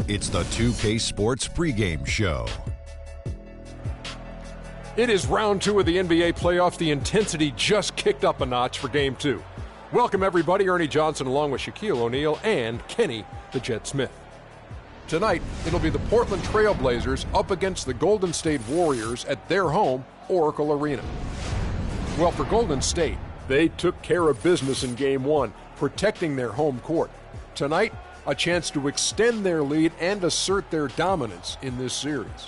It's the 2K Sports pregame show. It is round 2 of the NBA playoffs. The intensity just kicked up a notch for Game 2. Welcome, everybody. Ernie Johnson along with Shaquille O'Neal and Kenny the Jet Smith. Tonight, it'll be the Portland Trail Blazers up against the Golden State Warriors at their home, Oracle Arena. Well, for Golden State, they took care of business in Game 1, protecting their home court. Tonight, a chance to extend their lead and assert their dominance in this series.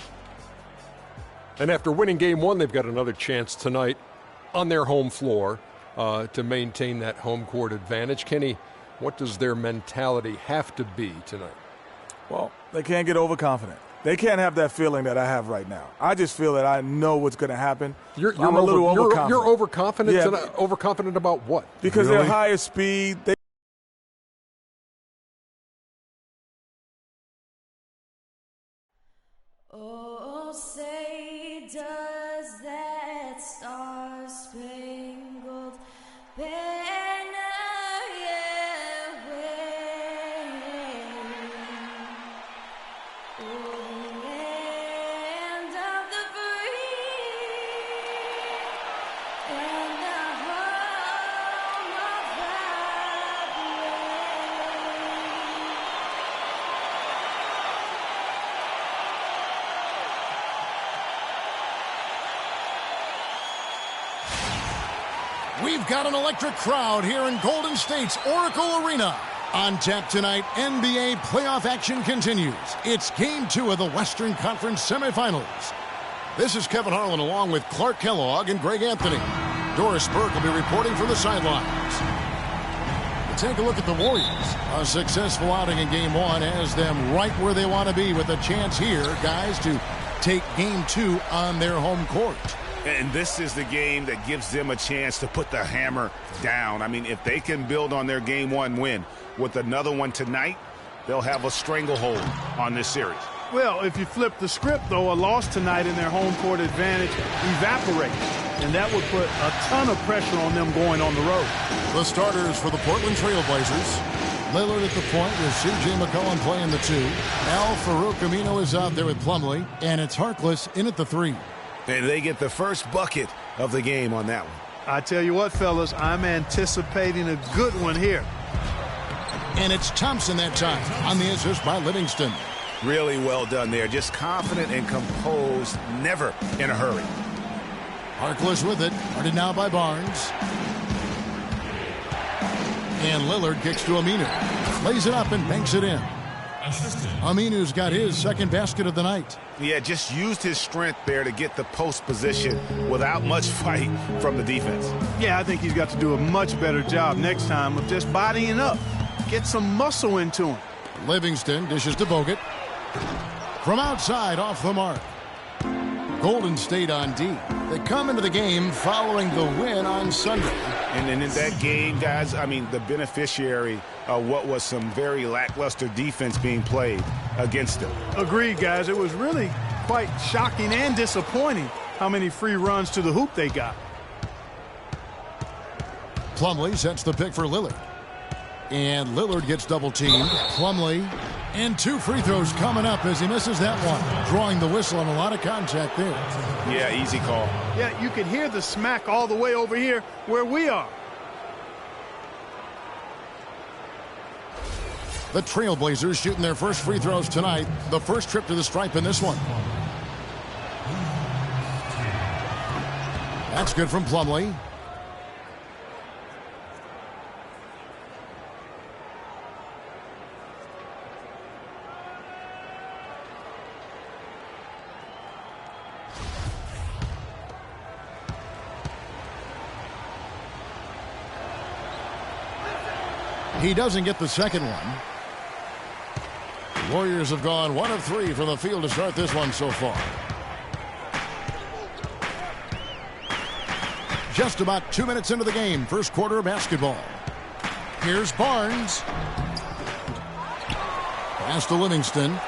And after winning Game 1, they've got another chance tonight on their home floor to maintain that home court advantage. Kenny, what does their mentality have to be tonight? Well, they can't get overconfident. They can't have that feeling that I have right now. I just feel that I know what's going to happen. I'm a little overconfident. You're overconfident? Yeah. Overconfident about what? Because they're higher speed. Oh, say does that star-spangled banner yet wave o'er the land of the free and the home of the We've got an electric crowd here in Golden State's Oracle Arena. On tap tonight, NBA playoff action continues. It's Game 2 of the Western Conference semifinals. This is Kevin Harlan along with Clark Kellogg and Greg Anthony. Doris Burke will be reporting from the sidelines. Take a look at the Warriors. A successful outing in Game 1 has them right where they want to be with a chance here, guys, to take Game 2 on their home court. And this is the game that gives them a chance to put the hammer down. I mean, if they can build on their Game 1 win with another one tonight, they'll have a stranglehold on this series. Well, if you flip the script, though, a loss tonight in their home court advantage evaporates, and that would put a ton of pressure on them going on the road. The starters for the Portland Trail Blazers. Lillard at the point with C.J. McCollum playing the 2. Al Farouk Amino is out there with Plumlee, and it's Harkless in at the 3. And they get the first bucket of the game on that one. I tell you what, fellas, I'm anticipating a good one here. And it's Thompson that time on the assist by Livingston. Really well done there. Just confident and composed, never in a hurry. Harkless with it. Guarded now by Barnes. And Lillard kicks to Aminu. Lays it up and banks it in. Aminu's got his second basket of the night. Yeah, just used his strength there to get the post position without much fight from the defense. Yeah, I think he's got to do a much better job next time of just bodying up. Get some muscle into him. Livingston dishes to Bogut. From outside, off the mark. Golden State on D. They come into the game following the win on Sunday. And in that game, guys, I mean, the beneficiary of what was some very lackluster defense being played against them. Agreed, guys. It was really quite shocking and disappointing how many free runs to the hoop they got. Plumlee sets the pick for Lillard. And Lillard gets double-teamed. Plumlee. And 2 free throws coming up as he misses that one. Drawing the whistle on a lot of contact there. Yeah, easy call. Yeah, you can hear the smack all the way over here where we are. The Trailblazers shooting their first free throws tonight. The first trip to the stripe in this one. That's good from Plumlee. He doesn't get the second one. Warriors have gone 1 of 3 from the field to start this one so far. Just about 2 minutes into the game, first quarter of basketball. Here's Barnes. Pass to Livingston.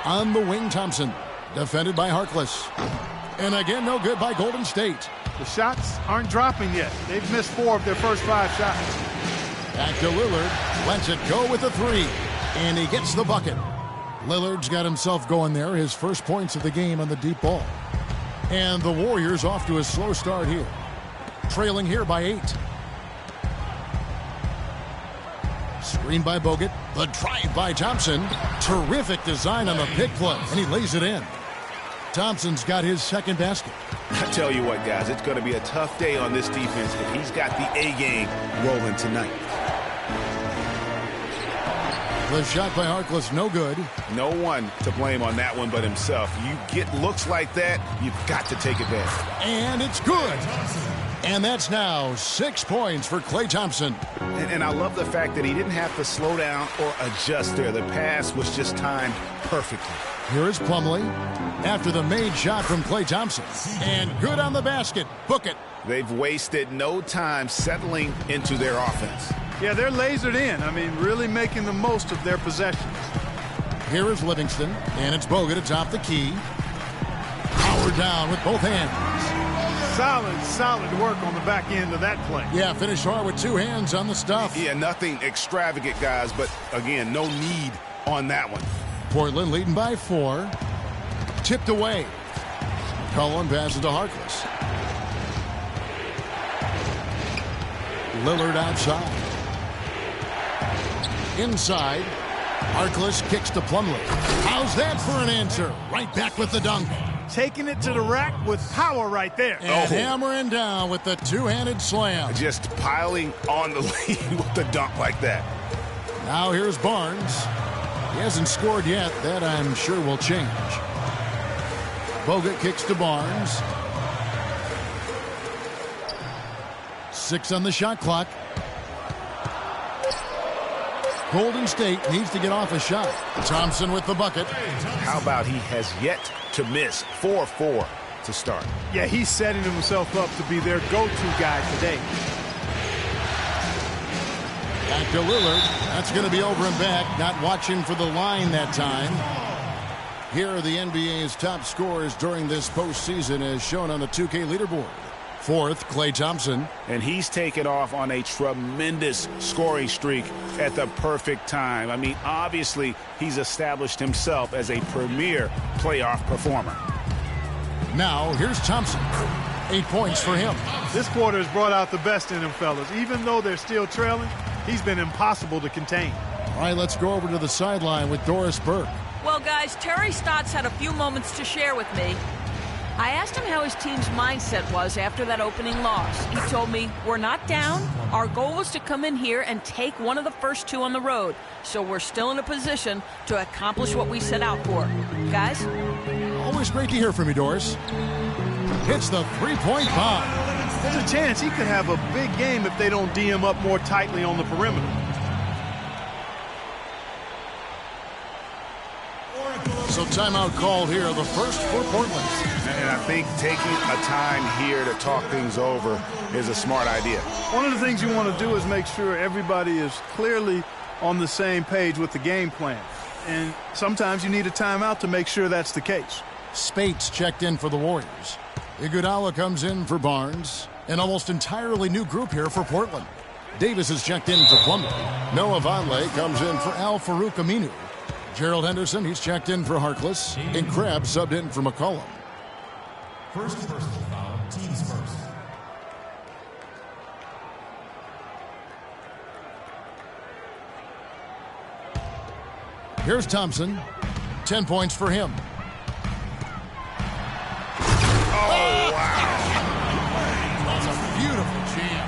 On the wing, Thompson. Defended by Harkless. And again, no good by Golden State. The shots aren't dropping yet. They've missed 4 of their first 5 shots. Back to Lillard. Lets it go with the three. And he gets the bucket. Lillard's got himself going there. His first points of the game on the deep ball. And the Warriors off to a slow start here. Trailing here by 8. Screen by Bogut. The drive by Thompson. Terrific design on the pick play. And he lays it in. Thompson's got his second basket. I tell you what, guys, it's going to be a tough day on this defense if he's got the A game rolling tonight. The shot by Harkless, no good. No one to blame on that one but himself. You get looks like that, you've got to take advantage. And it's good. And that's now 6 points for Klay Thompson. And I love the fact that he didn't have to slow down or adjust there. The pass was just timed perfectly. Here is Plumlee after the made shot from Klay Thompson. And good on the basket. Book it. They've wasted no time settling into their offense. Yeah, they're lasered in. I mean, really making the most of their possessions. Here is Livingston, and it's Bogut atop the key. Power down with both hands. Solid work on the back end of that play. Yeah, finish hard with 2 hands on the stuff. Yeah, nothing extravagant, guys, but again, no need on that one. Portland leading by 4. Tipped away. Cullen passes to Harkless. Lillard outside. Inside. Harkless kicks to Plumlee. How's that for an answer? Right back with the dunk. Taking it to the rack with power right there. And hammering down with the two-handed slam. Just piling on the lead with the dunk like that. Now here's Barnes. He hasn't scored yet. That I'm sure will change. Bogut kicks to Barnes. 6 on the shot clock. Golden State needs to get off a shot. Thompson with the bucket. How about he has yet to miss 4-4 to start? Yeah, he's setting himself up to be their go-to guy today. Back to Lillard. That's going to be over and back. Not watching for the line that time. Here are the NBA's top scorers during this postseason as shown on the 2K leaderboard. 4th, Klay Thompson. And he's taken off on a tremendous scoring streak at the perfect time. I mean, obviously, he's established himself as a premier playoff performer. Now, here's Thompson. 8 points for him. This quarter has brought out the best in them, fellas. Even though they're still trailing, he's been impossible to contain. All right, let's go over to the sideline with Doris Burke. Well, guys, Terry Stotts had a few moments to share with me. I asked him how his team's mindset was after that opening loss. He told me, we're not down. Our goal was to come in here and take one of the first 2 on the road. So we're still in a position to accomplish what we set out for. Guys? Always great to hear from you, Doris. Hits the three-point bomb. There's a chance he could have a big game if they don't D him up more tightly on the perimeter. So timeout called here, the first for Portland. And I think taking a time here to talk things over is a smart idea. One of the things you want to do is make sure everybody is clearly on the same page with the game plan. And sometimes you need a timeout to make sure that's the case. Spates checked in for the Warriors. Iguodala comes in for Barnes. An almost entirely new group here for Portland. Davis is checked in for Plumlee. Noah Vonleh comes in for Al-Farouq Aminu. Gerald Henderson, he's checked in for Harkless. And Krabs subbed in for McCollum. First personal foul, teams first. Here's Thompson. 10 points for him. Oh, wow. That's a beautiful jam.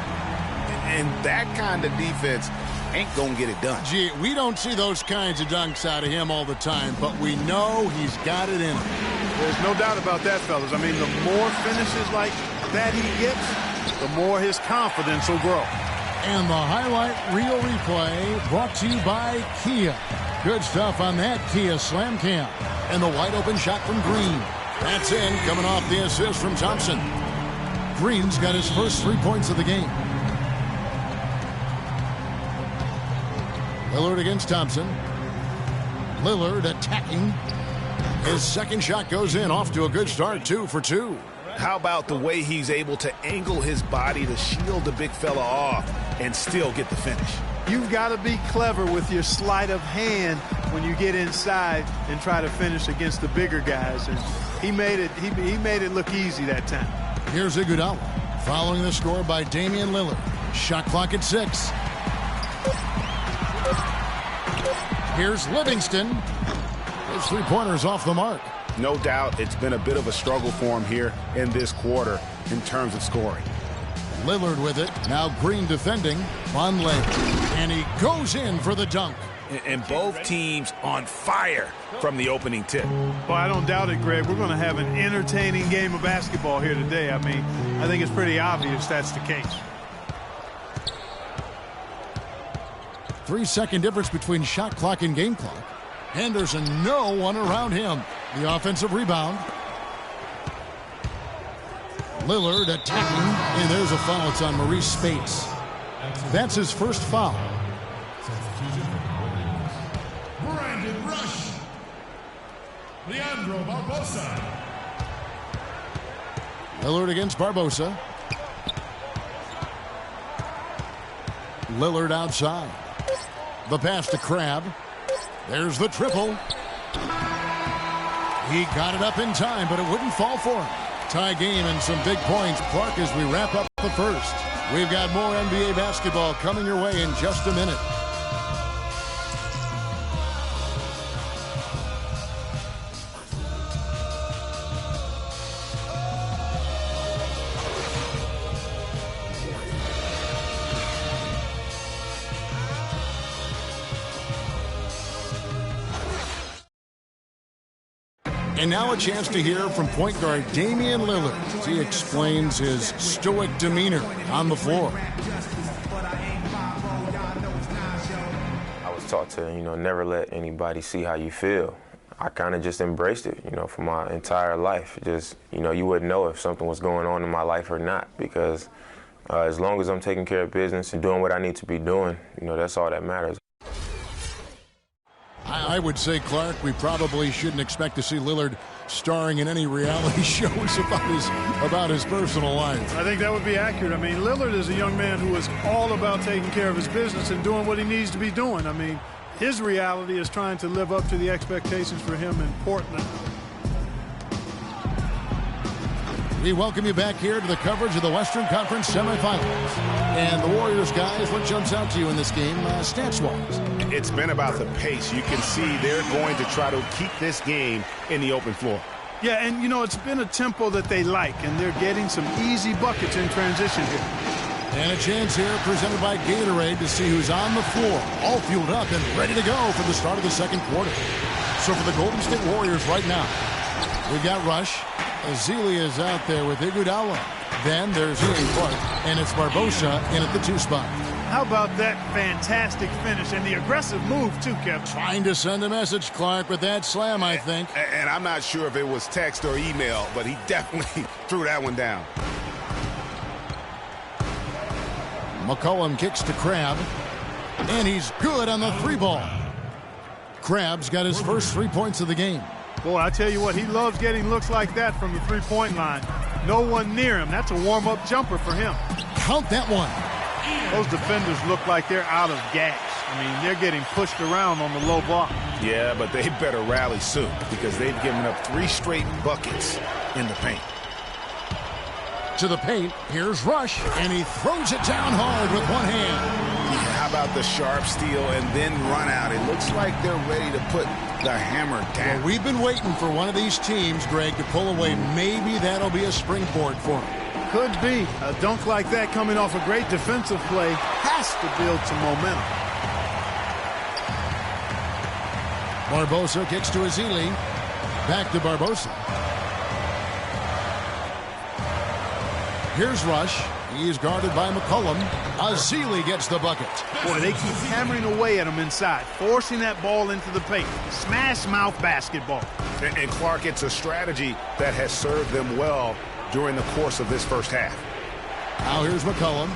And that kind of defense ain't going to get it done. Gee, we don't see those kinds of dunks out of him all the time, but we know he's got it in him. There's no doubt about that, fellas. I mean, the more finishes like that he gets, the more his confidence will grow. And the highlight reel replay brought to you by Kia. Good stuff on that Kia Slam Cam. And the wide open shot from Green. That's in, coming off the assist from Thompson. Green's got his first 3 points of the game. Lillard against Thompson. Lillard attacking. His second shot goes in, off to a good start, 2 for 2. How about the way he's able to angle his body to shield the big fella off and still get the finish? You've got to be clever with your sleight of hand when you get inside and try to finish against the bigger guys. And he made it look easy that time. Here's Iguodala following the score by Damian Lillard. Shot clock at 6. Here's Livingston. His three-pointers off the mark. No doubt it's been a bit of a struggle for him here in this quarter in terms of scoring. Lillard with it. Now Green defending. Vonleh. And he goes in for the dunk. And both teams on fire from the opening tip. Well, I don't doubt it, Greg. We're going to have an entertaining game of basketball here today. I mean, I think it's pretty obvious that's the case. 3-second difference between shot clock and game clock. Henderson, no one around him. The offensive rebound. Lillard attacking, and there's a foul. It's on Maurice Spates. That's his first foul. Brandon Rush. Leandro Barbosa. Lillard against Barbosa. Lillard outside. The pass to Crabbe. There's the triple. He got it up in time, but it wouldn't fall for him. Tie game and some big points. Clark, as we wrap up the first. We've got more NBA basketball coming your way in just a minute. And now a chance to hear from point guard Damian Lillard as he explains his stoic demeanor on the floor. I was taught to, never let anybody see how you feel. I kind of just embraced it, for my entire life. Just, you wouldn't know if something was going on in my life or not, because as long as I'm taking care of business and doing what I need to be doing, that's all that matters. I would say, Clark, we probably shouldn't expect to see Lillard starring in any reality shows about his personal life. I think that would be accurate. I mean, Lillard is a young man who is all about taking care of his business and doing what he needs to be doing. I mean, his reality is trying to live up to the expectations for him in Portland. We welcome you back here to the coverage of the Western Conference semifinals. And the Warriors, guys, what jumps out to you in this game, stats-wise? It's been about the pace. You can see they're going to try to keep this game in the open floor. Yeah, and, it's been a tempo that they like, and they're getting some easy buckets in transition here. And a chance here presented by Gatorade to see who's on the floor, all fueled up and ready to go for the start of the second quarter. So for the Golden State Warriors right now, we've got Rush. Ezeli is out there with Iguodala. Then there's Ian Clark, and it's Barbosa in at the 2 spot. How about that fantastic finish and the aggressive move, too, Kevin? Trying to send a message, Clark, with that slam, I think. And I'm not sure if it was text or email, but he definitely threw that one down. McCollum kicks to Crabbe, and he's good on the 3-ball. Crabbe's got his first 3 points of the game. Boy, I tell you what, he loves getting looks like that from the 3-point line. No one near him. That's a warm-up jumper for him. Count that one. Those defenders look like they're out of gas. I mean, they're getting pushed around on the low block. Yeah, but they better rally soon because they've given up 3 straight buckets in the paint. To the paint, here's Rush, and he throws it down hard with one hand. How about the sharp steal and then run out? It looks like they're ready to put the hammer down. Well, we've been waiting for one of these teams, Greg, to pull away. Maybe that'll be a springboard for them. Could be. A dunk like that coming off a great defensive play has to build some momentum. Barbosa kicks to Ezeli. Back to Barbosa. Here's Rush. He's guarded by McCollum. Ezeli gets the bucket. Boy, they keep hammering away at him inside, forcing that ball into the paint. Smash mouth basketball. And Clark, it's a strategy that has served them well during the course of this first half. Now here's McCollum.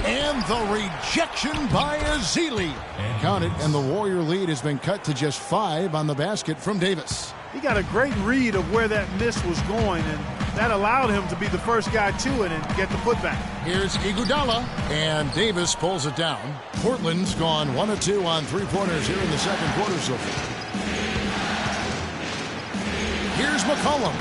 And the rejection by Ezeli. Count it, and the Warrior lead has been cut to just 5 on the basket from Davis. He got a great read of where that miss was going, and that allowed him to be the first guy to it and get the putback. Here's Iguodala, and Davis pulls it down. Portland's gone 1 of 2 on three-pointers here in the second quarter so far. Here's McCollum.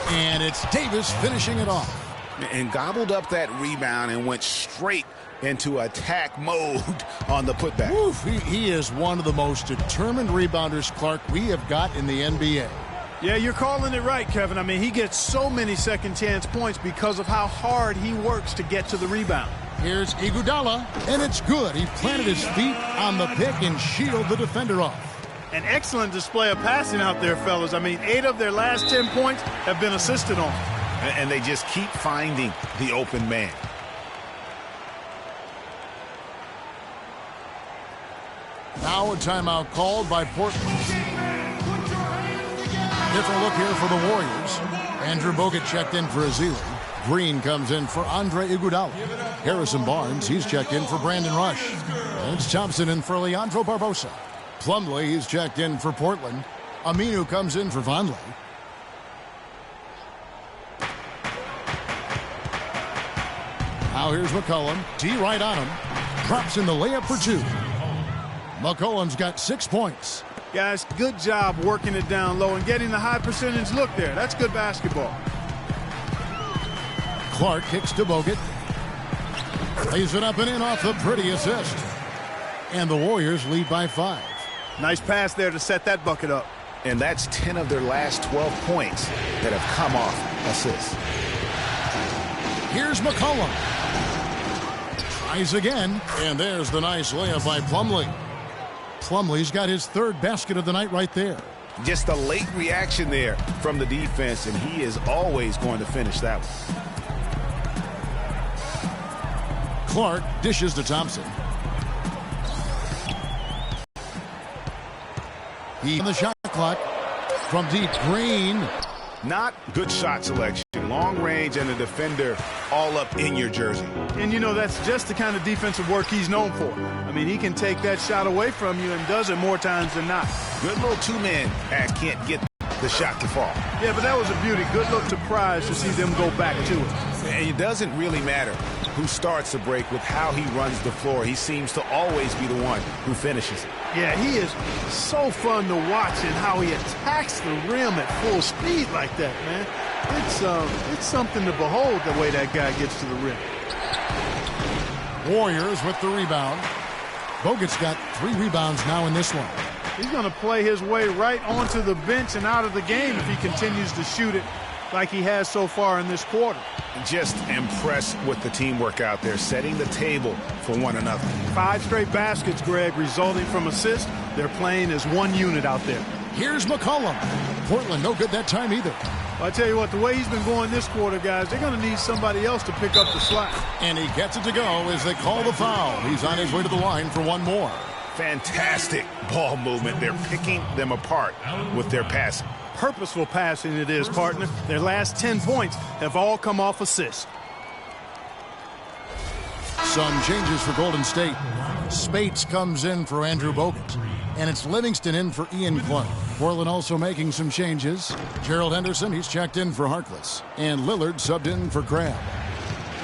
And it's Davis finishing it off. And gobbled up that rebound and went straight into attack mode on the putback. Oof, he is one of the most determined rebounders, Clark, we have got in the NBA. Yeah, you're calling it right, Kevin. I mean, he gets so many second chance points because of how hard he works to get to the rebound. Here's Iguodala, and it's good. He planted his feet on the pick and shielded the defender off. An excellent display of passing out there, fellas. I mean, 8 of their last 10 points have been assisted on. And they just keep finding the open man. Now a timeout called by Portland. Different look here for the Warriors. Andrew Bogut checked in for Ezeli. Green comes in for Andre Iguodala. Harrison Barnes, he's checked in for Brandon Rush. And it's Thompson in for Leandro Barbosa. Plumlee, he's checked in for Portland. Aminu comes in for Vonleh. Now here's McCollum. D right on him. Drops in the layup for 2. McCollum's got 6 points. Guys, good job working it down low and getting the high percentage look there. That's good basketball. Clark kicks to Bogut. Lays it up and in off the pretty assist. And the Warriors lead by 5. Nice pass there to set that bucket up. And that's 10 of their last 12 points that have come off assists. Here's McCollum. Tries again. And there's the nice layup by Plumlee. Plumlee's got his 3rd basket of the night right there. Just a late reaction there from the defense, and he is always going to finish that one. Clark dishes to Thompson. He on the shot clock from deep. Green. Not good shot selection. Long range and a defender all up in your jersey. And, you know, that's just the kind of defensive work he's known for. I mean, he can take that shot away from you and does it more times than not. Good little 2-man and can't get the shot to fall. Yeah, but that was a beauty. Good look to Prize to see them go back to it. And it doesn't really matter who starts the break with how he runs the floor. He seems to always be the one who finishes it. Yeah, he is so fun to watch and how he attacks the rim at full speed like that, man. It's something to behold the way that guy gets to the rim. Warriors with the rebound. Bogut's got 3 rebounds now in this one. He's going to play his way right onto the bench and out of the game if he continues to shoot it like he has so far in this quarter. Just impressed with the teamwork out there, setting the table for one another. 5 straight baskets, Greg, resulting from assists. They're playing as one unit out there. Here's McCollum. Portland no good that time either. I tell you what, the way he's been going this quarter, guys, they're going to need somebody else to pick up the slack. And he gets it to go as they call the foul. He's on his way to the line for one more. Fantastic ball movement. They're picking them apart with their passing. Purposeful passing it is, partner. Their last 10 points have all come off assists. Some changes for Golden State. Spates comes in for Andrew Bogut. And it's Livingston in for Ian Clark. Portland also making some changes. Gerald Henderson, he's checked in for Harkless. And Lillard subbed in for Crabbe.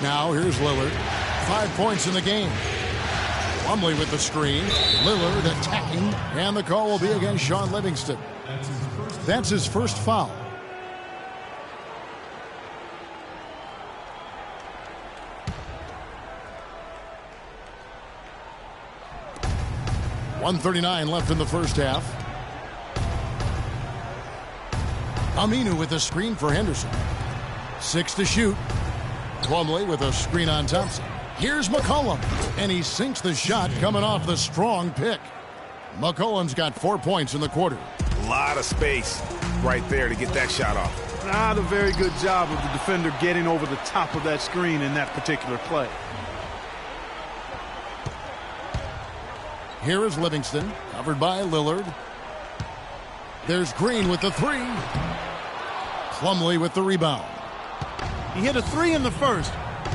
Now here's Lillard. 5 points in the game. Plumlee with the screen. Lillard attacking. And the call will be against Sean Livingston. That's his first foul. .139 left in the first half. Aminu with a screen for Henderson. 6 to shoot. Plumlee with a screen on Thompson. Here's McCollum, and he sinks the shot coming off the strong pick. McCollum's got 4 points in the quarter. A lot of space right there to get that shot off. Not a very good job of the defender getting over the top of that screen in that particular play. Here is Livingston, covered by Lillard. There's Green with the 3. Plumlee with the rebound. He hit a 3 in the first.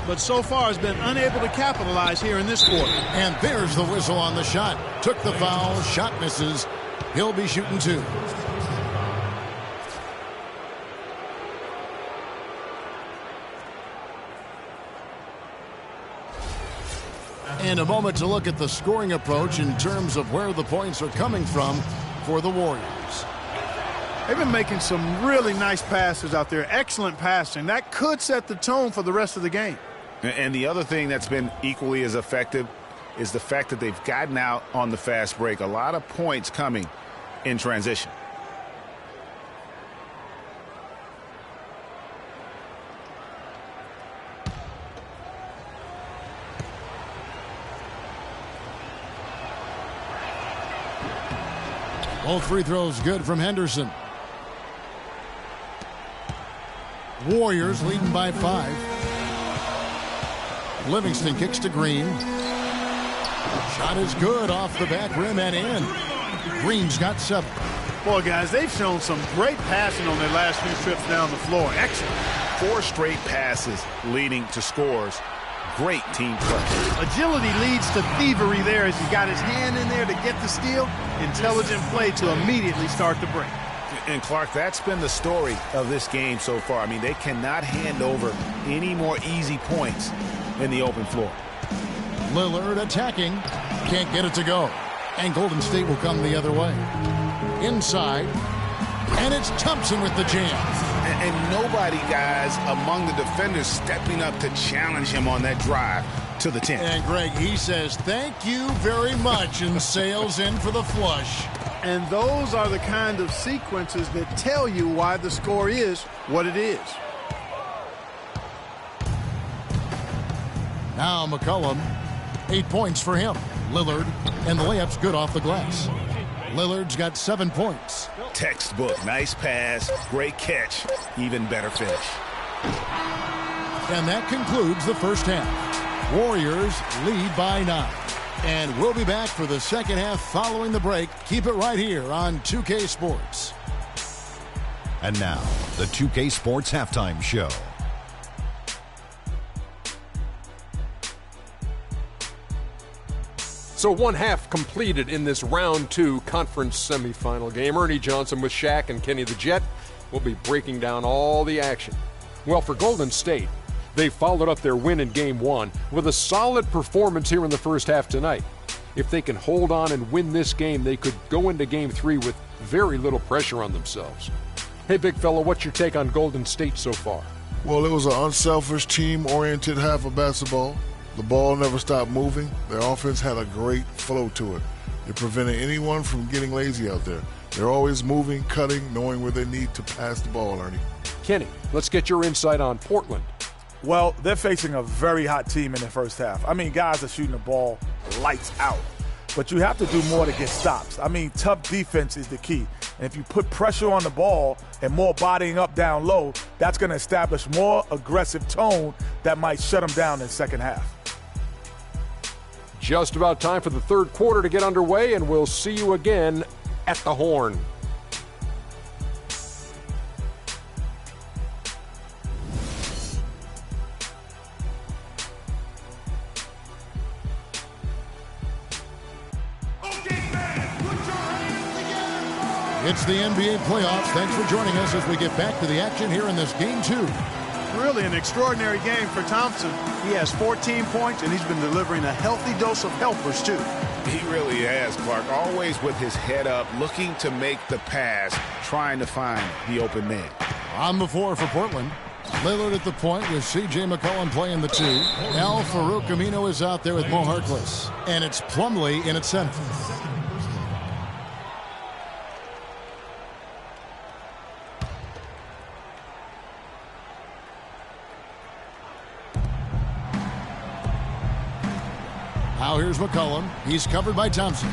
but so far has been unable to capitalize here in this quarter. And there's the whistle on the shot. Took the foul, shot misses. He'll be shooting 2. And a moment to look at the scoring approach in terms of where the points are coming from for the Warriors. They've been making some really nice passes out there. Excellent passing. That could set the tone for the rest of the game. And the other thing that's been equally as effective is the fact that they've gotten out on the fast break. A lot of points coming in transition. Both free throws good from Henderson. Warriors leading by 5. Livingston kicks to Green. Shot is good off the back rim and in. Green's got 7. Boy, guys, they've shown some great passing on their last few trips down the floor. Excellent. 4 straight passes leading to scores. Great team play. Agility leads to thievery there as he got his hand in there to get the steal. Intelligent play to immediately start the break. And Clark, that's been the story of this game so far. I mean, they cannot hand over any more easy points in the open floor. Lillard attacking. Can't get it to go. And Golden State will come the other way. Inside. And it's Thompson with the jam. And nobody, guys, among the defenders stepping up to challenge him on that drive to the 10. And Greg, he says thank you very much and sails in for the flush. And those are the kind of sequences that tell you why the score is what it is. Now McCollum, 8 points for him. Lillard, and the layup's good off the glass. Lillard's got 7 points. Textbook, nice pass, great catch, even better finish. And that concludes the first half. Warriors lead by 9. And we'll be back for the second half following the break. Keep it right here on 2K Sports. And now, the 2K Sports Halftime Show. So 1 half completed in this round 2 conference semifinal game. Ernie Johnson with Shaq and Kenny the Jet will be breaking down all the action. Well, for Golden State, they followed up their win in Game 1 with a solid performance here in the first half tonight. If they can hold on and win this game, they could go into Game 3 with very little pressure on themselves. Hey, big fella, what's your take on Golden State so far? Well, it was an unselfish, team-oriented half of basketball. The ball never stopped moving. Their offense had a great flow to it. It prevented anyone from getting lazy out there. They're always moving, cutting, knowing where they need to pass the ball, Ernie. Kenny, let's get your insight on Portland. Well, they're facing a very hot team in the first half. I mean, guys are shooting the ball lights out. But you have to do more to get stops. I mean, tough defense is the key. And if you put pressure on the ball and more bodying up down low, that's going to establish more aggressive tone that might shut them down in the second half. Just about time for the third quarter to get underway, and we'll see you again at the Horn. It's the NBA playoffs. Thanks for joining us as we get back to the action here in this Game 2. Really an extraordinary game for Thompson. He has 14 points, and he's been delivering a healthy dose of helpers, too. He really has, Clark. Always with his head up, looking to make the pass, trying to find the open man. On the floor for Portland. Lillard at the point with C.J. McCollum playing the 2. Al Farouk Amino is out there with Mo Harkless. And it's Plumlee in at center. Now here's McCollum. He's covered by Thompson.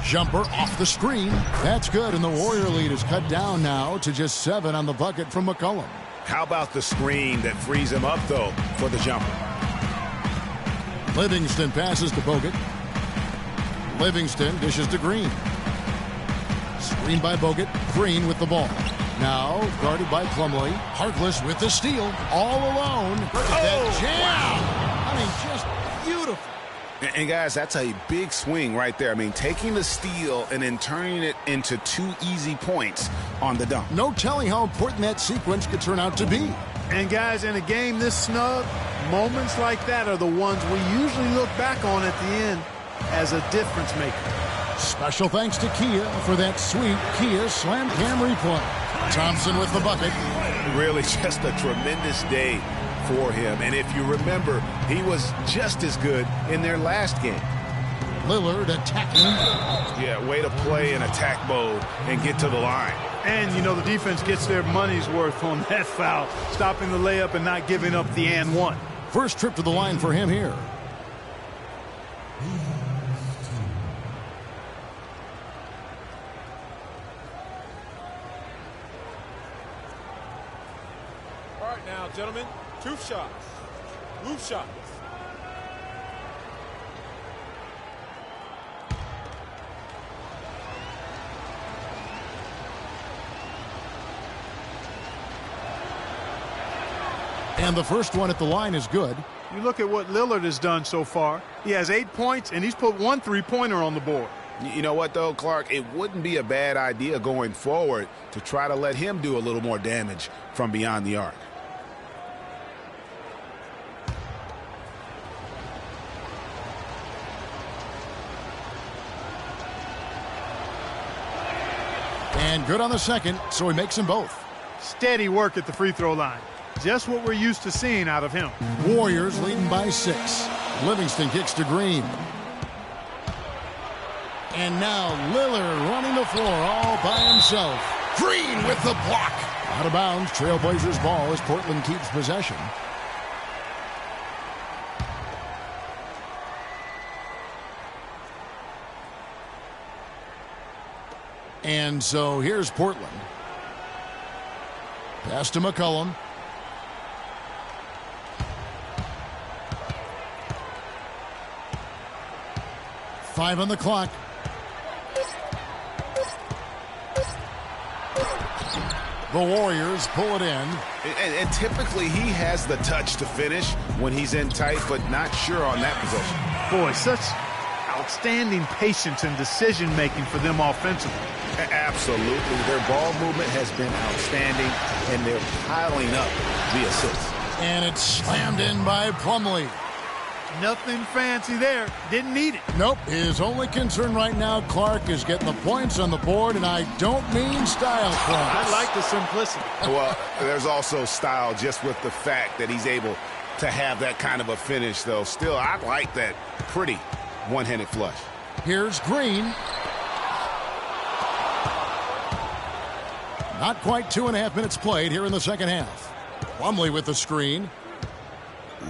Jumper off the screen. That's good, and the Warrior lead is cut down now to just 7 on the bucket from McCollum. How about the screen that frees him up, though, for the jumper? Livingston passes to Bogut. Livingston dishes to Green. Screen by Bogut. Green with the ball. Now guarded by Plumlee. Harkless with the steal. All alone. Look at that jam. And guys, that's a big swing right there. I mean, taking the steal and then turning it into 2 easy points on the dunk. No telling how important that sequence could turn out to be. And guys, in a game this snug, moments like that are the ones we usually look back on at the end as a difference maker. Special thanks to Kia for that sweet Kia Slam Cam replay. Thompson with the bucket. Really just a tremendous day for him. And if you remember, he was just as good in their last game. Lillard attacking. Yeah, way to play in attack mode and get to the line. And, you know, the defense gets their money's worth on that foul, stopping the layup and not giving up the and one. First trip to the line for him here. All right now, gentlemen, 2 shots. Roof shots. And the first one at the line is good. You look at what Lillard has done so far. He has 8 points, and he's put 1 3-pointer on the board. You know what, though, Clark? It wouldn't be a bad idea going forward to try to let him do a little more damage from beyond the arc. And good on the second, so he makes them both. Steady work at the free throw line. Just what we're used to seeing out of him. Warriors leading by 6. Livingston kicks to Green. And now Lillard running the floor all by himself. Green with the block. Out of bounds. Trailblazers ball as Portland keeps possession. And so here's Portland. Pass to McCollum. Five on the clock. The Warriors pull it in. And typically he has the touch to finish when he's in tight, but not sure on that possession. Boy, such outstanding patience and decision-making for them offensively. Absolutely. Their ball movement has been outstanding, and they're piling up the assists. And it's slammed in by Plumlee. Nothing fancy there. Didn't need it. Nope. His only concern right now, Clark, is getting the points on the board, and I don't mean style points. I like the simplicity. Well, there's also style just with the fact that he's able to have that kind of a finish, though. Still, I like that pretty one-handed flush. Here's Green. Not quite 2.5 minutes played here in the second half. Plumlee with the screen.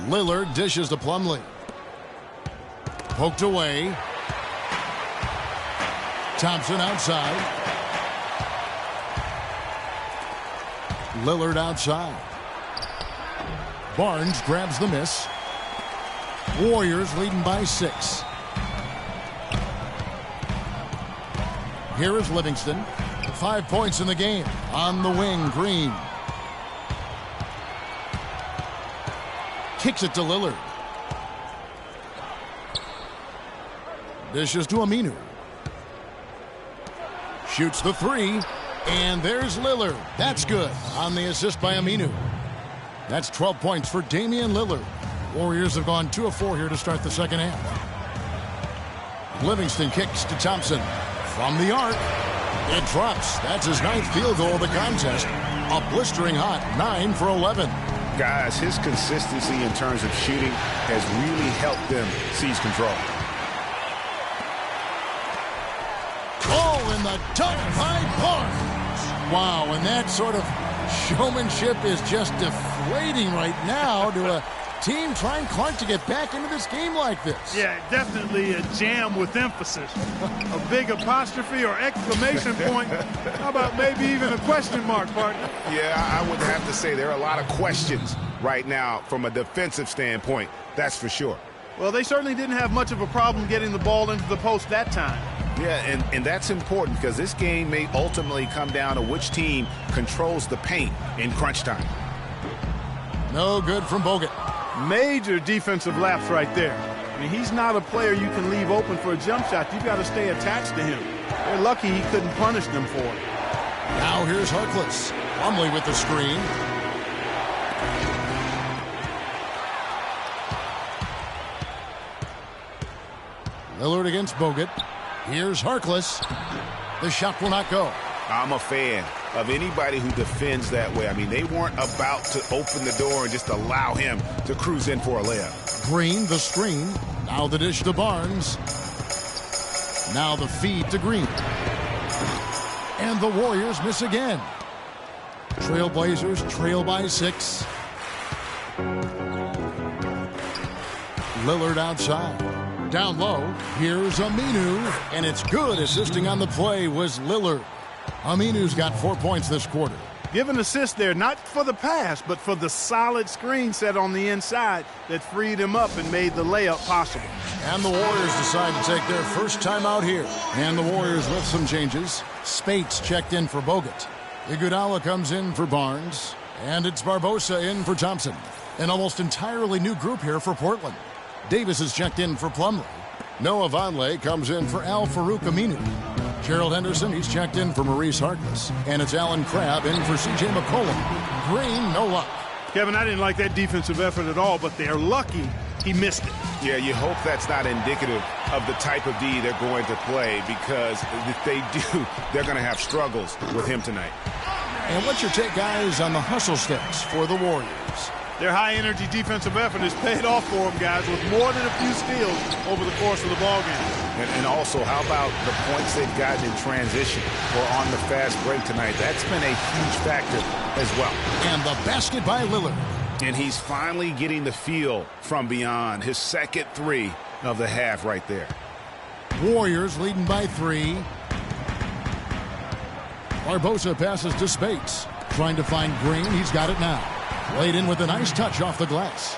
Lillard dishes to Plumlee. Poked away. Thompson outside. Lillard outside. Barnes grabs the miss. Warriors leading by 6. Here is Livingston. 5 points in the game. On the wing, Green. Kicks it to Lillard. Dishes to Aminu. Shoots the 3. And there's Lillard. That's good on the assist by Aminu. That's 12 points for Damian Lillard. Warriors have gone 2 of 4 here to start the second half. Livingston kicks to Thompson. From the arc. It drops. That's his 9th field goal of the contest. A blistering hot 9 for 11. Guys, his consistency in terms of shooting has really helped them seize control. Oh, and the dunk by Barnes. Wow, and that sort of showmanship is just deflating right now to a team trying, Clark, to get back into this game like this. Yeah, definitely a jam with emphasis. A big apostrophe or exclamation point. How about maybe even a question mark, partner? Yeah, I would have to say there are a lot of questions right now from a defensive standpoint. That's for sure. Well, they certainly didn't have much of a problem getting the ball into the post that time. Yeah, and that's important because this game may ultimately come down to which team controls the paint in crunch time. No good from Bogut. Major defensive lapse right there. And he's not a player you can leave open for a jump shot. You've got to stay attached to him. They're lucky he couldn't punish them for it. Now here's Harkless. Plumlee with the screen. Lillard against Bogut. Here's Harkless. The shot will not go. I'm a fan of anybody who defends that way. I mean, they weren't about to open the door and just allow him to cruise in for a layup. Green, the screen. Now the dish to Barnes. Now the feed to Green. And the Warriors miss again. Trailblazers trail by 6. Lillard outside. Down low. Here's Aminu. And it's good. Assisting on the play was Lillard. Aminu's got 4 points this quarter. Give an assist there, not for the pass, but for the solid screen set on the inside that freed him up and made the layup possible. And the Warriors decide to take their first time out here. And the Warriors with some changes. Spates checked in for Bogut. Iguodala comes in for Barnes. And it's Barbosa in for Thompson. An almost entirely new group here for Portland. Davis is checked in for Plumlee. Noah Vonleh comes in for Al-Farouq Aminu. Gerald Henderson, he's checked in for Maurice Harkless. And it's Alan Crabb in for C.J. McCollum. Green, no luck. Kevin, I didn't like that defensive effort at all, but they're lucky he missed it. Yeah, you hope that's not indicative of the type of D they're going to play, because if they do, they're going to have struggles with him tonight. And what's your take, guys, on the hustle sticks for the Warriors? Their high-energy defensive effort has paid off for them, guys, with more than a few steals over the course of the ballgame. And also, how about the points they've gotten in transition or on the fast break tonight? That's been a huge factor as well. And the basket by Lillard. And he's finally getting the feel from beyond. His second 3 of the half right there. Warriors leading by 3. Barbosa passes to Spates. Trying to find Green. He's got it now. Laid in with a nice touch off the glass.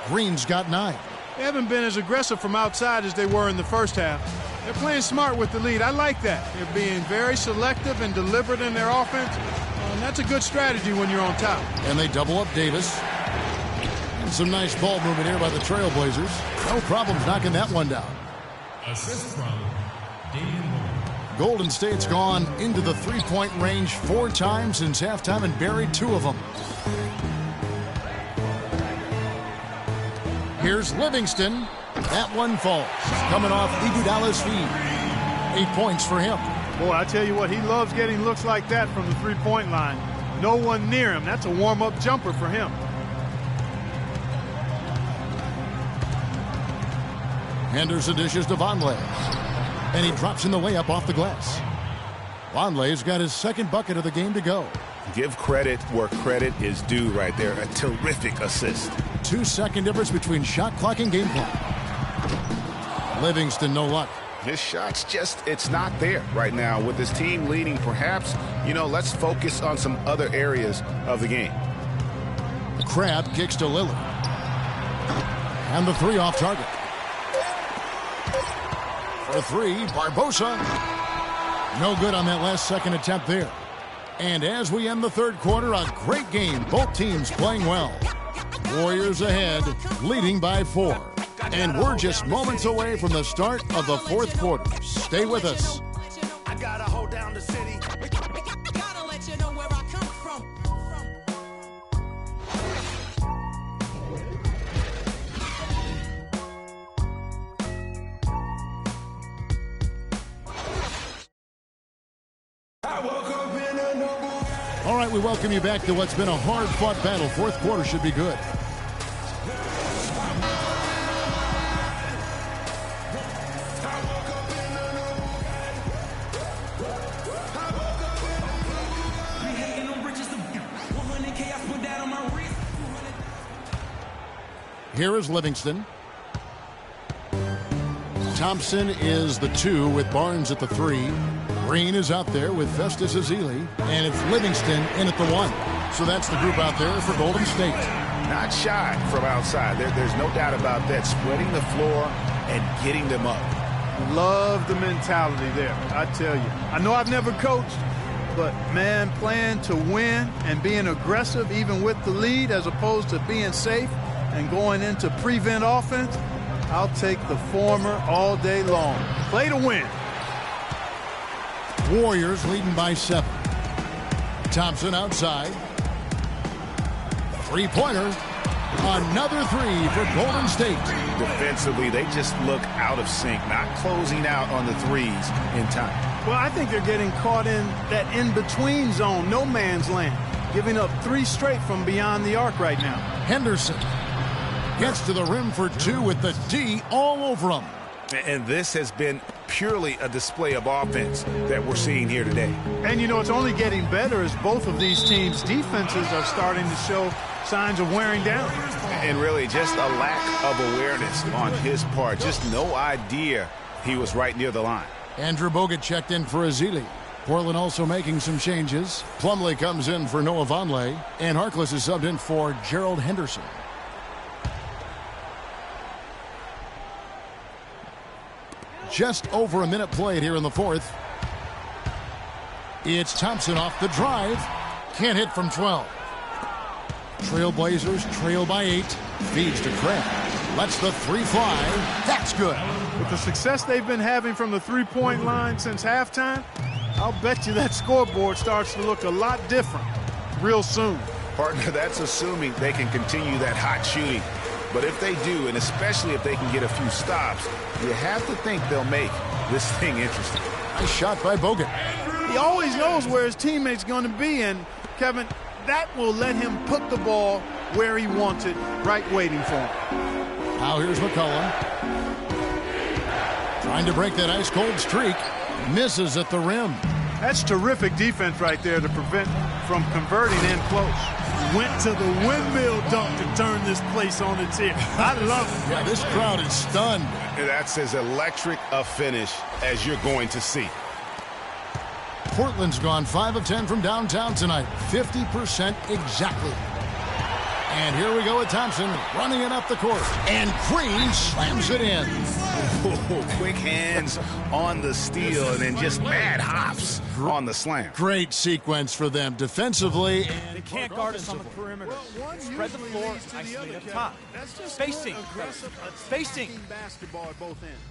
Green's got 9. They haven't been as aggressive from outside as they were in the first half. They're playing smart with the lead. I like that. They're being very selective and deliberate in their offense. And that's a good strategy when you're on top. And they double up Davis. And some nice ball movement here by the Trailblazers. No problems knocking that one down. Assist from Damian Lillard. Golden State's gone into the three-point range 4 times since halftime and buried 2 of them. Here's Livingston. That one falls. Coming off Iguodala's feed. 8 points for him. Boy, I tell you what, he loves getting looks like that from the three-point line. No one near him. That's a warm-up jumper for him. Henderson dishes to Vonleh. And he drops in the layup off the glass. Vonleh's got his second bucket of the game to go. Give credit where credit is due right there. A terrific assist. 2-second difference between shot clock and game clock. Livingston, no luck. His shot's just, it's not there right now. With his team leading, perhaps, let's focus on some other areas of the game. Crabb kicks to Lillard. And the 3 off target. For 3, Barbosa. No good on that last second attempt there. And as we end the third quarter, a great game. Both teams playing well. Warriors ahead, leading by 4. And we're just moments away from the start of the fourth quarter. Stay with us. I gotta hold down the city. Gotta let you know where I come from. All right, we welcome you back to what's been a hard-fought battle. Fourth quarter should be good. Here is Livingston. Thompson is the 2 with Barnes at the 3. Green is out there with Festus Ezeli. And it's Livingston in at the 1. So that's the group out there for Golden State. Not shy from outside. There's no doubt about that. Spreading the floor and getting them up. Love the mentality there, I tell you. I know I've never coached, but, man, playing to win and being aggressive even with the lead as opposed to being safe and going into prevent offense, I'll take the former all day long. Play to win. Warriors leading by 7. Thompson outside. Three-pointer. Another three for Golden State. Defensively, they just look out of sync, not closing out on the threes in time. Well, I think they're getting caught in that in-between zone, no man's land, giving up 3 straight from beyond the arc right now. Henderson gets to the rim for 2 with the D all over him. And this has been purely a display of offense that we're seeing here today. And, you know, it's only getting better as both of these teams' defenses are starting to show signs of wearing down. And really just a lack of awareness on his part. Just no idea he was right near the line. Andrew Bogut checked in for Azili. Portland also making some changes. Plumlee comes in for Noah Vonleh. And Harkless is subbed in for Gerald Henderson. Just over a minute played here in the fourth. It's Thompson off the drive. Can't hit from 12. Trailblazers trail by 8. Feeds to Craig. Lets the 3 fly. That's good. With the success they've been having from the three-point line since halftime, I'll bet you that scoreboard starts to look a lot different real soon. Partner, that's assuming they can continue that hot shooting. But if they do, and especially if they can get a few stops, you have to think they'll make this thing interesting. Nice shot by Bogut. He always knows where his teammate's going to be, and, Kevin, that will let him put the ball where he wants it, right waiting for him. Now here's McCollum. Trying to break that ice-cold streak. Misses at the rim. That's terrific defense right there to prevent from converting in close. Went to the windmill dunk to turn this place on its ear. I love it. Yeah, this crowd is stunned. That's as electric a finish as you're going to see. Portland's gone 5 of 10 from downtown tonight. 50% exactly. And here we go with Thompson running it up the court. And Green slams it in. Quick hands on the steal and then just mad hops on the slam. Great sequence for them defensively. They can't guard us on the perimeter. Spread the floor, isolate up top. Spacing. Spacing. Basketball at both ends.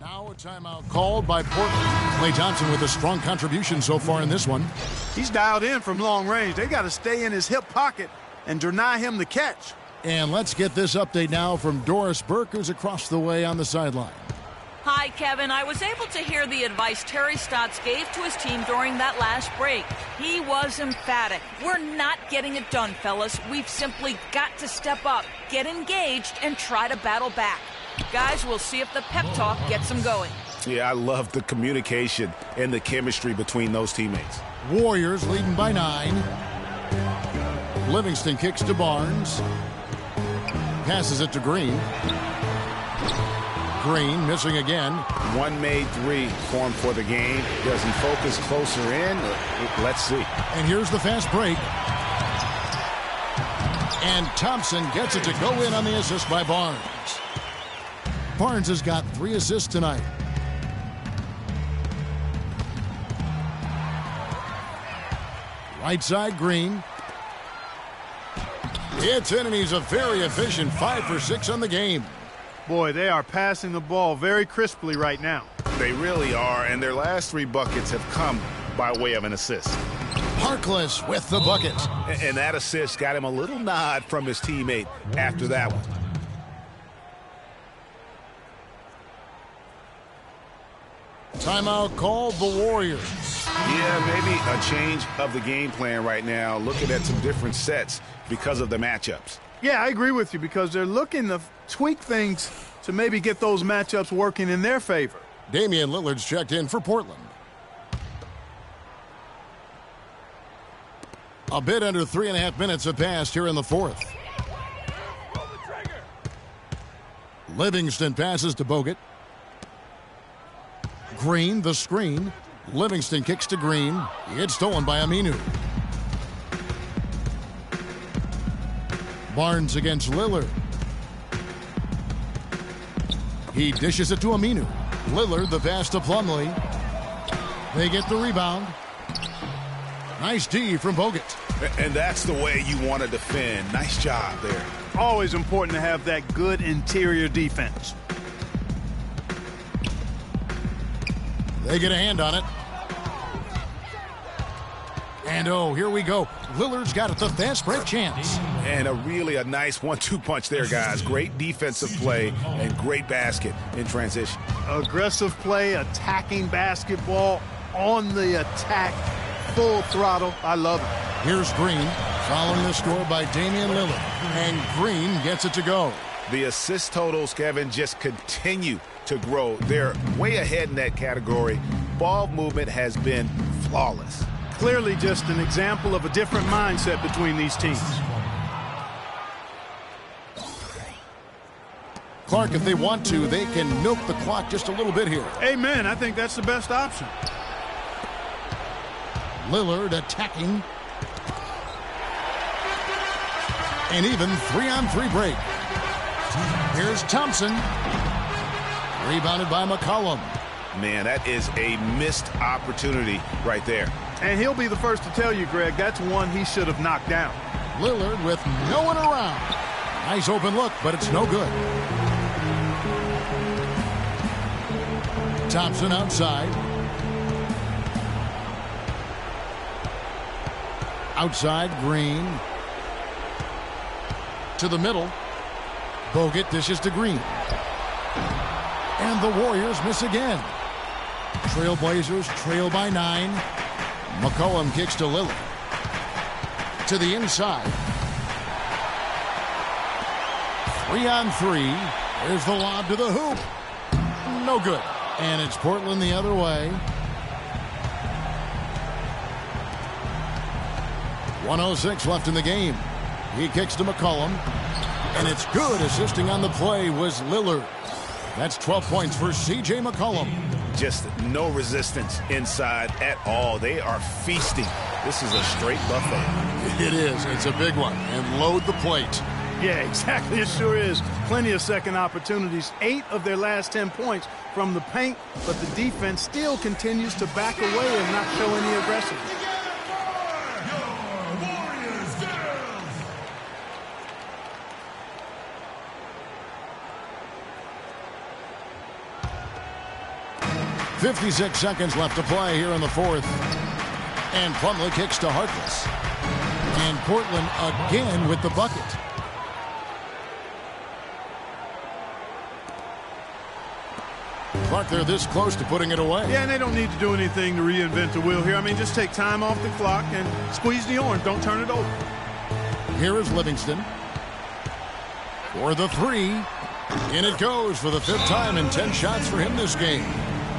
Now a timeout called by Portland. Klay Thompson with a strong contribution so far in this one. He's dialed in from long range. They got to stay in his hip pocket and deny him the catch. And let's get this update now from Doris Burke, who's across the way on the sideline. Hi, Kevin. I was able to hear the advice Terry Stotts gave to his team during that last break. He was emphatic. We're not getting it done, fellas. We've simply got to step up, get engaged, and try to battle back. Guys, we'll see if the pep talk gets them going. Yeah, I love the communication and the chemistry between those teammates. Warriors leading by 9. Livingston kicks to Barnes. Passes it to Green. Green missing again. One made 3 for him for the game. Does he focus closer in? Let's see. And here's the fast break. And Thompson gets it to go in on the assist by Barnes. Barnes has got 3 assists tonight. Right side, Green. It's in, and he's a very efficient 5 for 6 on the game. Boy, they are passing the ball very crisply right now. They really are, and their last 3 buckets have come by way of an assist. Harkless with the bucket. And that assist got him a little nod from his teammate after that one. Timeout called the Warriors. Yeah, maybe a change of the game plan right now, looking at some different sets because of the matchups. Yeah, I agree with you because they're looking to tweak things to maybe get those matchups working in their favor. Damian Lillard's checked in for Portland. A bit under 3.5 minutes have passed here in the fourth. Livingston passes to Bogut. Green, the screen. Livingston kicks to Green. It's stolen by Aminu. Barnes against Lillard. He dishes it to Aminu. Lillard, the pass to Plumlee. They get the rebound. Nice D from Bogut. And that's the way you want to defend. Nice job there. Always important to have that good interior defense. They get a hand on it. And oh, here we go. Lillard's got it, the fast break chance. And a nice 1-2 punch there, guys. Great defensive play and great basket in transition. Aggressive play, attacking basketball on the attack, full throttle. I love it. Here's Green, following the score by Damian Lillard. And Green gets it to go. The assist totals, Kevin, just continue to grow. They're way ahead in that category. Ball movement has been flawless. Clearly just an example of a different mindset between these teams. Clark, if they want to, they can milk the clock just a little bit here. Amen. I think that's the best option. Lillard attacking. An even 3-on-3 break. Here's Thompson. Rebounded by McCollum. Man, that is a missed opportunity right there. And he'll be the first to tell you, Greg, that's one he should have knocked down. Lillard with no one around. Nice open look, but it's no good. Thompson outside. Outside, Green. To the middle. Bogut dishes to Green. And the Warriors miss again. Trailblazers trail by 9. McCollum kicks to Lillard. To the inside. 3-on-3. There's the lob to the hoop. No good. And it's Portland the other way. 1:06 left in the game. He kicks to McCollum. And it's good. Assisting on the play was Lillard. That's 12 points for C.J. McCollum. Just no resistance inside at all. They are feasting. This is a straight buffet. It is. It's a big one. And load the plate. Yeah, exactly. It sure is. Plenty of second opportunities. 8 of their last 10 points from the paint, but the defense still continues to back away and not show any aggressiveness. 56 seconds left to play here in the fourth. And Plumlee kicks to Harkless. And Portland again with the bucket. Clark, they're this close to putting it away. Yeah, and they don't need to do anything to reinvent the wheel here. I mean, just take time off the clock and squeeze the orange. Don't turn it over. Here is Livingston. For the 3. In it goes for the 5th time and 10 shots for him this game.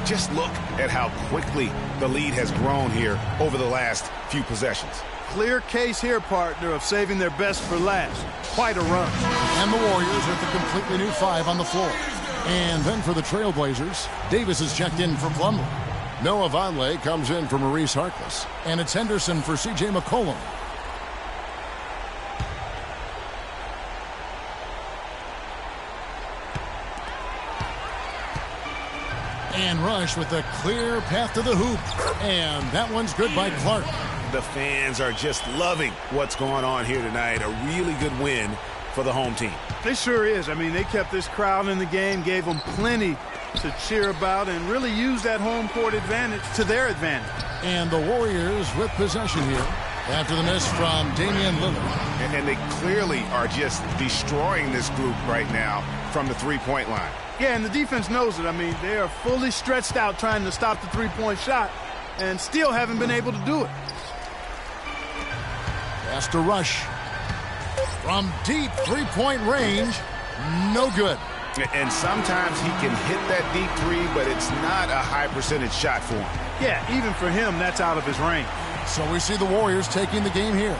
Just look at how quickly the lead has grown here over the last few possessions. Clear case here, partner, of saving their best for last. Quite a run. And the Warriors with a completely new 5 on the floor. And then for the Trailblazers, Davis is checked in for Plumlee. Noah Vonleh comes in for Maurice Harkless. And it's Henderson for C.J. McCollum. And Rush with a clear path to the hoop. And that one's good by Clark. The fans are just loving what's going on here tonight. A really good win for the home team. It sure is. I mean, they kept this crowd in the game, gave them plenty to cheer about, and really used that home court advantage to their advantage. And the Warriors with possession here after the miss from Damian Lillard. And they clearly are just destroying this group right now from the three-point line. Yeah, and the defense knows it. I mean, they are fully stretched out trying to stop the three-point shot and still haven't been able to do it. Pass to Rush. From deep three-point range, no good. And sometimes he can hit that deep 3, but it's not a high percentage shot for him. Yeah, even for him, that's out of his range. So we see the Warriors taking the game here.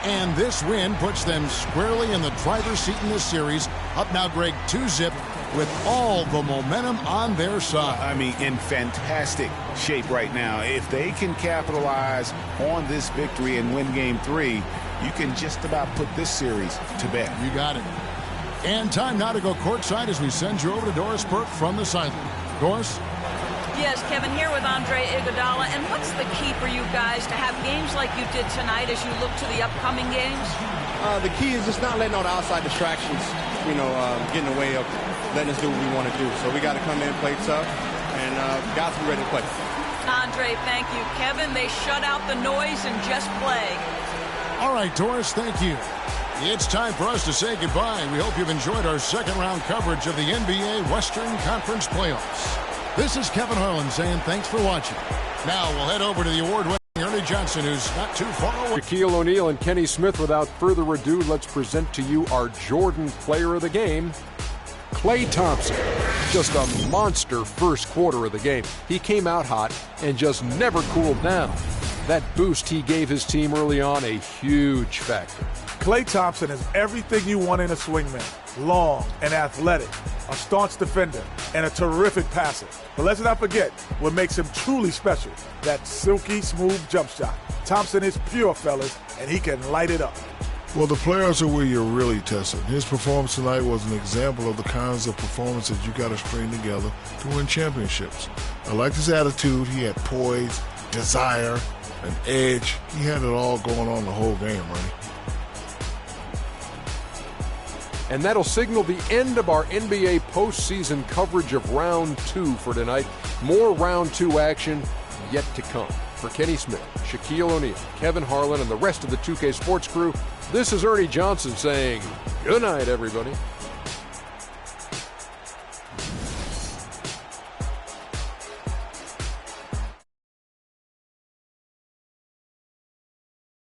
And this win puts them squarely in the driver's seat in this series. Up now, Greg, 2-zip with all the momentum on their side. I mean, in fantastic shape right now. If they can capitalize on this victory and win Game 3, you can just about put this series to bed. You got it. And time now to go courtside as we send you over to Doris Burke from the sideline. Doris? Yes, Kevin, here with Andre Iguodala. And what's the key for you guys to have games like you did tonight as you look to the upcoming games? The key is just not letting all the outside distractions, get in the way of letting us do what we want to do. So we got to come in, play tough, and guys will be ready to play. Andre, thank you. Kevin, they shut out the noise and just play. All right, Doris, thank you. It's time for us to say goodbye. We hope you've enjoyed our second-round coverage of the NBA Western Conference Playoffs. This is Kevin Harlan saying thanks for watching. Now we'll head over to the award-winning Ernie Johnson, who's not too far away. Shaquille O'Neal and Kenny Smith, without further ado, let's present to you our Jordan player of the game, Klay Thompson. Just a monster first quarter of the game. He came out hot and just never cooled down. That boost he gave his team early on, a huge factor. Klay Thompson is everything you want in a swingman. Long and athletic, a staunch defender, and a terrific passer. But let's not forget what makes him truly special, that silky smooth jump shot. Thompson is pure, fellas, and he can light it up. Well, the players are where you're really tested. His performance tonight was an example of the kinds of performances you got to string together to win championships. I liked his attitude. He had poise, desire, an edge. He had it all going on the whole game, Ronnie. And that'll signal the end of our NBA postseason coverage of Round 2 for tonight. More Round 2 action yet to come. For Kenny Smith, Shaquille O'Neal, Kevin Harlan, and the rest of the 2K Sports crew, this is Ernie Johnson saying good night, everybody.